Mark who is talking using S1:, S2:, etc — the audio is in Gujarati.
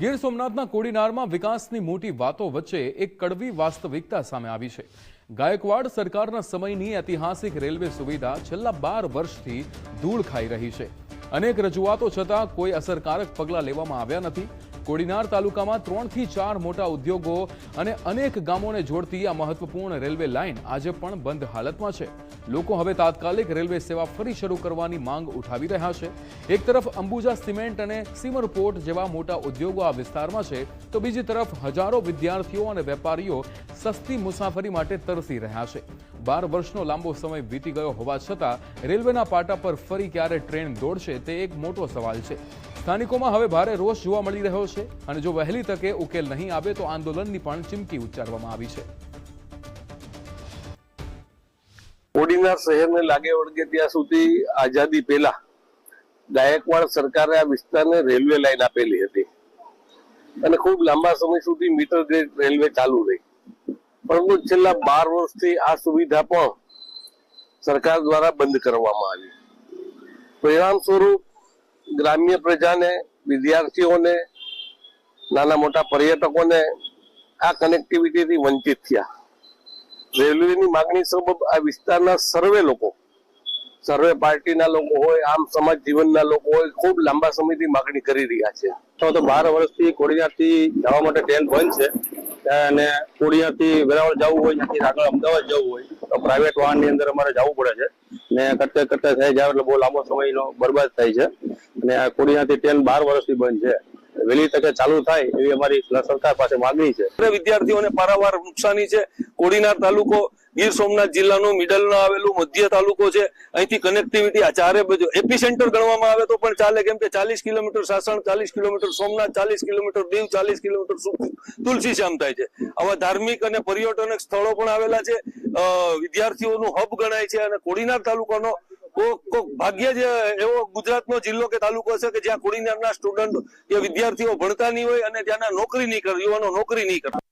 S1: ગીર સોમનાથના કોડીનારમાં વિકાસની મોટી વાતો વચ્ચે એક કડવી વાસ્તવિકતા સામે આવી છે। ગાયકવાડ સરકારના સમયની ઐતિહાસિક રેલવે સુવિધા છેલ્લા 12 વર્ષથી ધૂળ ખાઈ રહી છે। અનેક રજૂઆતો છતાં કોઈ અસરકારક પગલાં લેવામાં આવ્યા નથી। કોડીનાર તાલુકામાં 3 થી 4 મોટા ઉદ્યોગો અને અનેક ગામોને જોડતી આ મહત્વપૂર્ણ રેલવે લાઇન આજે પણ બંધ હાલતમાં છે। લોકો હવે તાત્કાલિક રેલવે સેવા ફરી શરૂ કરવાની માંગ ઉઠાવી રહ્યા છે। એક તરફ અંબુજા સિમેન્ટ અને સિમરપોર્ટ જેવા મોટા ઉદ્યોગો આ વિસ્તારમાં છે, તો બીજી તરફ હજારો વિદ્યાર્થીઓ અને વેપારીઓ સસ્તી મુસાફરી માટે તરસી રહ્યા છે। 12 વર્ષનો લાંબો સમય વીતી ગયો હોવા છતાં રેલવેના પાટા પર ફરી ક્યારે ટ્રેન દોડશે તે એક મોટો સવાલ છે। સ્થાનિકોમાં હવે ભારે રોષ જોવા મળી રહ્યો છે અને જો વહેલી તકે ઉકેલ નહીં આવે તો આંદોલનની પણ ચીમકી ઉચ્ચારવામાં આવી છે।
S2: કોડીનાર શહેરને લાગે વળગે ત્યાં સુધી આઝાદી પહેલા ગાયકવાડ સરકારે આ વિસ્તારને રેલવે લાઇન આપેલી હતી અને ખૂબ લાંબા સમય સુધી મીટર ગેજ રેલવે ચાલુ રહી, પરંતુ છેલ્લા 12 વર્ષથી આ સુવિધા પણ સરકાર દ્વારા બંધ કરવામાં આવી। પરિણામ સ્વરૂપ ગ્રામ્ય પ્રજાને, વિદ્યાર્થીઓને, નાના મોટા પર્યટકોને આ કનેક્ટિવિટીથી વંચિત થયા। રેલવેની માંગણી સબબ આ વિસ્તારના સર્વે પાર્ટીના લોકો હોય, આમ સમાજ જીવનના લોકો હોય, ખૂબ લાંબા સમયથી માંગણી કરી રહ્યા છે।
S3: તો 12 વર્ષથી કોડીનારથી જવા માટે ટ્રેન બંધ છે અને કોડીનારથી વેરાવળ જવું હોય, ત્યાંથી આગળ અમદાવાદ જવું હોય તો પ્રાઇવેટ વાહનની અંદર અમારે જવું પડે છે ને કરતા થઈ જાય એટલે બહુ લાંબો સમયનો બરબાદ થાય છે અને આ કોડીનારથી ટ્રેન 12 વર્ષથી બંધ છે। વહેલી તકે ચાલુ થાય એવી અમારી સરકાર પાસે માંગણી છે।
S2: વિદ્યાર્થીઓને પારાવાર નુકસાની છે। કોડીનાર તાલુકો ગીર સોમનાથ જિલ્લાનો મિડલમાં આવેલું મધ્ય તાલુકો છે। અહીંથી કનેક્ટિવિટી આ ચારે બાજુ એપી સેન્ટર ગણવામાં આવે તો પણ ચાલે, કેમ કે 40 kilometre Sasan, 40 kilometre Somnath, 40 kilometre Diu, 40 kilometre Tulsishyam થાય છે। આવા ધાર્મિક અને પર્યટન સ્થળો પણ આવેલા છે। વિદ્યાર્થીઓનું હબ ગણાય છે અને કોડીનાર તાલુકાનો ભાગ્ય જ એવો ગુજરાતનો જિલ્લો કે તાલુકો છે કે જ્યાં કોડીનારના સ્ટુડન્ટ કે વિદ્યાર્થીઓ ભણતા નહીં હોય અને ત્યાંના નોકરી નહીં કરે, યુવાનો નોકરી નહીં કરતા।